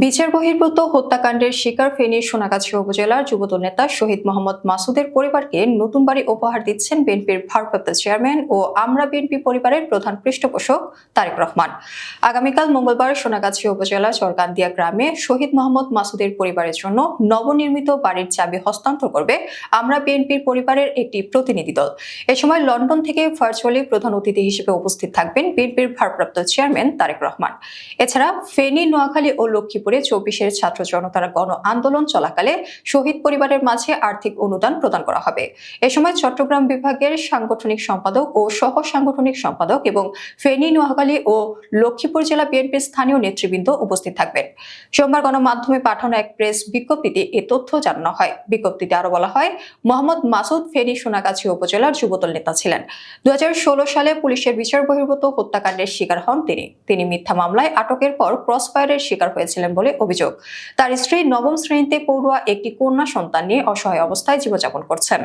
বিচার বহির্ভূত হত্যাকাণ্ডের শিকার ফেনী সোনাগাছি উপজেলার যুবদল নেতা শহীদ মোহাম্মদ মাসুদের পরিবারকে নতুন বাড়ি উপহার দিচ্ছেন বিএনপির ভারপ্রাপ্ত চেয়ারম্যান ও আমরা বিএনপি পরিবারের প্রধান পৃষ্ঠপোষক তারেক রহমান। আগামীকাল মঙ্গলবার সোনাগাছি উপজেলা চরকান্দিয়া গ্রামে শহীদ মোহাম্মদ মাসুদের পরিবারের জন্য নবনির্মিত বাড়ির চাবি হস্তান্তর করবে আমরা বিএনপির পরিবারের একটি প্রতিনিধি দল। এ সময় লন্ডন থেকে ভার্চুয়ালি প্রধান অতিথি হিসেবে উপস্থিত থাকবেন বিএনপির ভারপ্রাপ্ত চেয়ারম্যান তারেক রহমান। এছাড়া ফেনী, নোয়াখালী ও লক্ষ্মীপুরে ২৪-এর ছাত্র জনতার গণ আন্দোলন চলাকালে শহীদ পরিবারের মাঝে আর্থিক অনুদান প্রদান করা হবে। এ সময় চট্টগ্রাম বিভাগের সাংগঠনিক সম্পাদক ও সহ সাংগঠনিক সম্পাদক এবং ফেনী, নোয়াখালী ও লক্ষ্মীপুর জেলা বিএনপির স্থানীয় নেতৃবৃন্দ উপস্থিত থাকবেন। সোমবার গণমাধ্যমে পাঠানো এক প্রেস বিজ্ঞপ্তিতে এ তথ্য জানানো হয়। বিজ্ঞপ্তিতে আরো বলা হয়, মোহাম্মদ মাসুদ ফেনী সোনাগাছি উপজেলার যুবদল নেতা ছিলেন। ২০১৬ সালে পুলিশের বিচার বহির্ভূত হত্যাকাণ্ডের শিকার হন তিনি মিথ্যা মামলায় আটকের পর ক্রসফায়ারের শিকার হয়েছিলেন বলে অভিযোগ। তার স্ত্রী নবম শ্রেণীতে পড়ুয়া একটি কন্যা সন্তান নিয়ে অসহায় অবস্থায় জীবনযাপন করছেন।